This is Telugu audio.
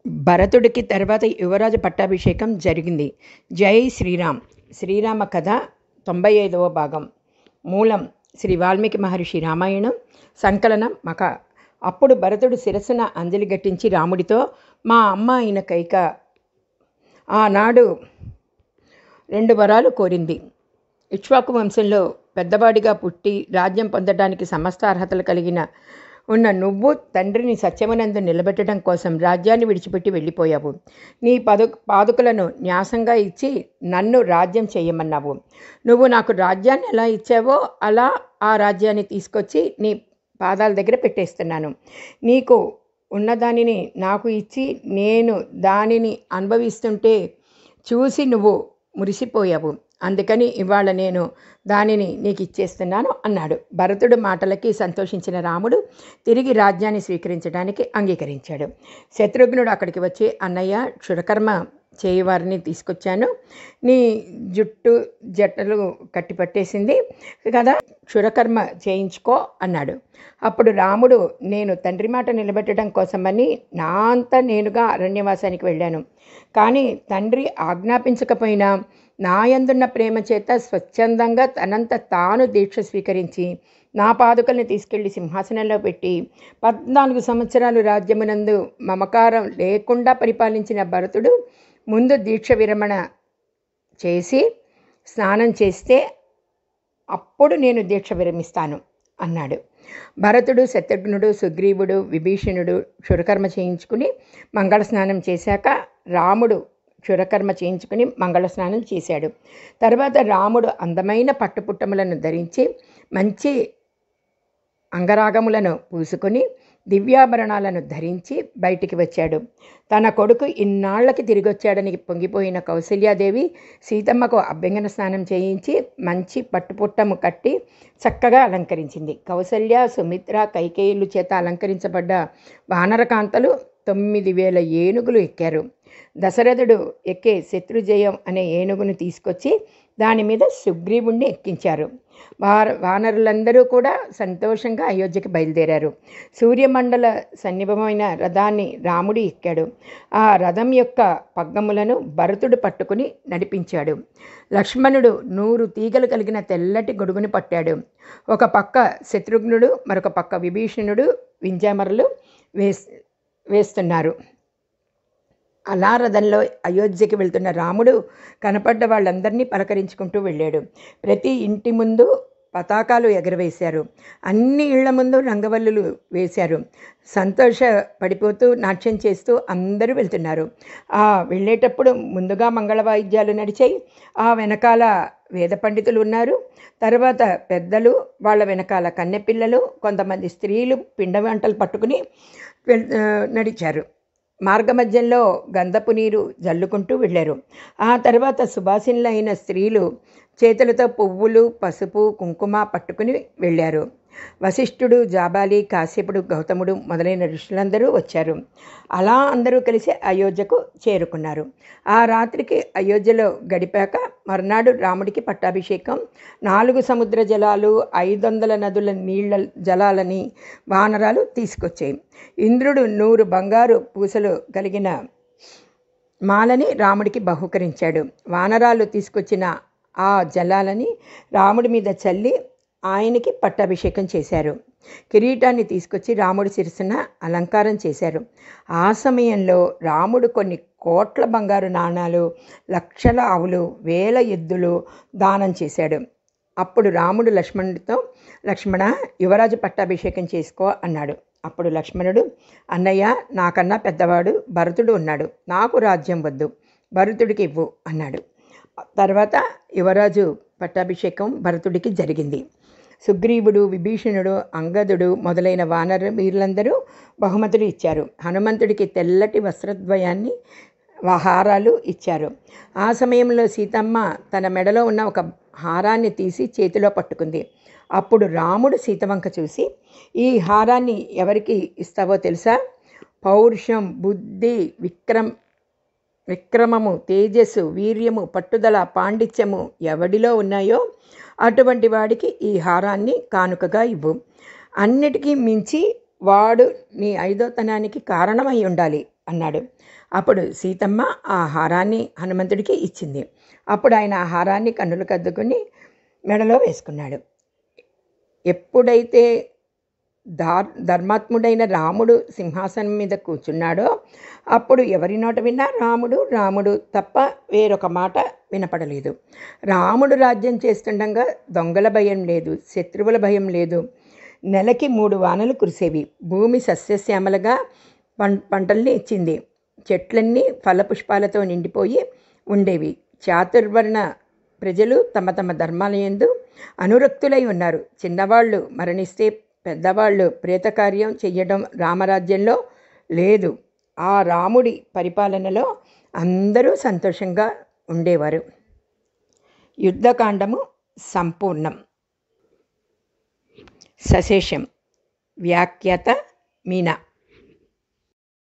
భరతుడికి తర్వాత యువరాజు పట్టాభిషేకం జరిగింది. జై శ్రీరామ్. శ్రీరామ కథ 95వ భాగం. మూలం శ్రీ వాల్మీకి మహర్షి రామాయణం. సంకలనం మక. అప్పుడు భరతుడు శిరస్సున అంజలి గట్టించి రాముడితో, మా అమ్మ అయిన కైక ఆనాడు 2 వరాలు కోరింది. ఇక్ష్వాకు వంశంలో పెద్దవాడిగా పుట్టి రాజ్యం పొందడానికి సమస్త అర్హతలు కలిగిన ఉన్న నువ్వు తండ్రిని సత్యమునందు నిలబెట్టడం కోసం రాజ్యాన్ని విడిచిపెట్టి వెళ్ళిపోయావు. నీ పాదుకలను న్యాసంగా ఇచ్చి నన్ను రాజ్యం చేయమన్నావు. నువ్వు నాకు రాజ్యాన్ని ఎలా ఇచ్చావో అలా ఆ రాజ్యాన్ని తీసుకొచ్చి నీ పాదాల దగ్గర పెట్టేస్తున్నాను. నీకు ఉన్నదానిని నాకు ఇచ్చి నేను దానిని అనుభవిస్తుంటే చూసి నువ్వు మురిసిపోయావు. అందుకని ఇవాళ నేను దానిని నీకు ఇచ్చేస్తున్నాను అన్నాడు. భరతుడు మాటలకి సంతోషించిన రాముడు తిరిగి రాజ్యాన్ని స్వీకరించడానికి అంగీకరించాడు. శత్రుఘ్నుడు అక్కడికి వచ్చి, అన్నయ్య, క్షురకర్మ చేయవారిని తీసుకొచ్చాను. నీ జట్టలు కట్టిపట్టేసింది కదా, క్షురకర్మ చేయించుకో అన్నాడు. అప్పుడు రాముడు, నేను తండ్రి మాట నిలబెట్టడం కోసమని నా అంతా నేనుగా అరణ్యవాసానికి వెళ్ళాను. కానీ తండ్రి ఆజ్ఞాపించకపోయినా నాయందున్న ప్రేమ చేత స్వచ్ఛందంగా తనంత తాను దీక్ష స్వీకరించి నా పాదుకల్ని తీసుకెళ్లి సింహాసనంలో పెట్టి 14 సంవత్సరాలు రాజ్యమునందు మమకారం లేకుండా పరిపాలించిన భరతుడు ముందు దీక్ష విరమణ చేసి స్నానం చేస్తే అప్పుడు నేను దీక్ష విరమిస్తాను అన్నాడు. భరతుడు, శత్రుఘ్నుడు, సుగ్రీవుడు, విభీషణుడు క్షురకర్మ చేయించుకుని మంగళ స్నానం చేశాక రాముడు క్షురకర్మ చేయించుకుని మంగళ స్నానం చేశాడు. తర్వాత రాముడు అందమైన పట్టుపుట్టములను ధరించి మంచి అంగరాగములను పూసుకొని దివ్యాభరణాలను ధరించి బయటికి వచ్చాడు. తన కొడుకు ఇన్నాళ్లకి తిరిగి వచ్చాడని పొంగిపోయిన కౌసల్యాదేవి సీతమ్మకు అభ్యంగన స్నానం చేయించి మంచి పట్టుపుట్టము కట్టి చక్కగా అలంకరించింది. కౌసల్య, సుమిత్ర, కైకేయులు చేత అలంకరించబడ్డ వానరకాంతలు 9000 ఏనుగులు ఎక్కారు. దశరథుడు ఎక్కే శత్రుజయం అనే ఏనుగును తీసుకొచ్చి దాని మీద సుగ్రీవుణ్ణి ఎక్కించారు. వానరులందరూ కూడా సంతోషంగా అయోధ్యకి బయలుదేరారు. సూర్యమండల సన్నిభమైన రథాన్ని రాముడు ఎక్కాడు. ఆ రథం యొక్క పగ్గములను భరతుడు పట్టుకుని నడిపించాడు. లక్ష్మణుడు 100 తీగలు కలిగిన తెల్లటి గొడుగుని పట్టాడు. ఒక పక్క శత్రుఘ్నుడు, మరొక పక్క విభీషణుడు వింజామరలు వేస్తున్నారు. అలా రథంలో అయోధ్యకి వెళ్తున్న రాముడు కనపడ్డ వాళ్ళందరినీ పలకరించుకుంటూ వెళ్ళాడు. ప్రతి ఇంటి ముందు పతాకాలు ఎగరవేశారు. అన్ని ఇళ్ల ముందు రంగవల్లులు వేశారు. సంతోషపడిపోతూ నాట్యం చేస్తూ అందరూ వెళ్తున్నారు. వెళ్ళేటప్పుడు ముందుగా మంగళ వాయిద్యాలు నడిచాయి. ఆ వెనకాల వేద పండితులు ఉన్నారు. తర్వాత పెద్దలు, వాళ్ళ వెనకాల కన్నెపిల్లలు, కొంతమంది స్త్రీలు పిండ వంటలు పట్టుకుని నడిచారు. మార్గమధ్యంలో గంధపు నీరు జల్లుకుంటూ వెళ్ళారు. ఆ తర్వాత సుభాసినులైన స్త్రీలు చేతులతో పువ్వులు, పసుపు, కుంకుమ పట్టుకుని వెళ్ళారు. వశిష్ఠుడు, జాబాలి, కాశ్యపుడు, గౌతముడు మొదలైన ఋషులందరూ వచ్చారు. అలా అందరూ కలిసి అయోధ్యకు చేరుకున్నారు. ఆ రాత్రికి అయోధ్యలో గడిపాక మర్నాడు రాముడికి పట్టాభిషేకం. 4 సముద్ర జలాలు, 500 నదుల నీళ్ల జలాలని వానరాలు తీసుకొచ్చాయి. ఇంద్రుడు 100 బంగారు పూసలు కలిగిన మాలని రాముడికి బహుకరించాడు. వానరాలు తీసుకొచ్చిన ఆ జలాలని రాముడి మీద చల్లి ఆయనకి పట్టాభిషేకం చేశారు. కిరీటాన్ని తీసుకొచ్చి రాముడి శిరస్సున అలంకారం చేశారు. ఆ సమయంలో రాముడు కొన్ని కోట్ల బంగారు నాణాలు, లక్షల ఆవులు, 1000 ఎద్దులు దానం చేశాడు. అప్పుడు రాముడు లక్ష్మణుడితో, లక్ష్మణ, యువరాజు పట్టాభిషేకం చేసుకో అన్నాడు. అప్పుడు లక్ష్మణుడు, అన్నయ్య, నాకన్నా పెద్దవాడు భరతుడు ఉన్నాడు, నాకు రాజ్యం వద్దు, భరతుడికి ఇవ్వు అన్నాడు. తర్వాత యువరాజు పట్టాభిషేకం భరతుడికి జరిగింది. సుగ్రీవుడు, విభీషణుడు, అంగదుడు మొదలైన వానర వీరులందరూ బహుమతులు ఇచ్చారు. హనుమంతుడికి తెల్లటి వస్త్రద్వయాన్ని, హారాలు ఇచ్చారు. ఆ సమయంలో సీతమ్మ తన మెడలో ఉన్న ఒక హారాన్ని తీసి చేతిలో పట్టుకుంది. అప్పుడు రాముడు సీతవంక చూసి, ఈ హారాన్ని ఎవరికి ఇస్తావో తెలుసా? పౌరుషం, బుద్ధి, విక్రమము, తేజస్సు, వీర్యము, పట్టుదల, పాండిత్యము ఎవడిలో ఉన్నాయో అటువంటి వాడికి ఈ హారాన్ని కానుకగా ఇవ్వు. అన్నిటికీ మించి వాడు నీ ఐదోతనానికి కారణమై ఉండాలి అన్నాడు. అప్పుడు సీతమ్మ ఆ హారాన్ని హనుమంతుడికి ఇచ్చింది. అప్పుడు ఆయన ఆ హారాన్ని కన్నులు కద్దుకుని మెడలో వేసుకున్నాడు. ఎప్పుడైతే ధర్మాత్ముడైన రాముడు సింహాసనం మీద కూర్చున్నాడో అప్పుడు ఎవరి నోట విన్నా రాముడు రాముడు తప్ప వేరొక మాట వినపడలేదు. రాముడు రాజ్యం చేస్తుండగా దొంగల భయం లేదు, శత్రువుల భయం లేదు. నెలకి 3 వానలు కురిసేవి. భూమి సస్యశ్యామలగా పంటల్ని ఇచ్చింది. చెట్లన్నీ ఫలపుష్పాలతో నిండిపోయి ఉండేవి. చాతుర్వర్ణ ప్రజలు తమ తమ ధర్మాలయందు అనురక్తులై ఉన్నారు. చిన్నవాళ్ళు మరణిస్తే పెద్దవాళ్ళు ప్రేతకార్యం చెయ్యడం రామరాజ్యంలో లేదు. ఆ రాముడి పరిపాలనలో అందరూ సంతోషంగా ఉండేవారు. యుద్ధకాండము సంపూర్ణం. సశేషం. వ్యాఖ్యాత మీనా.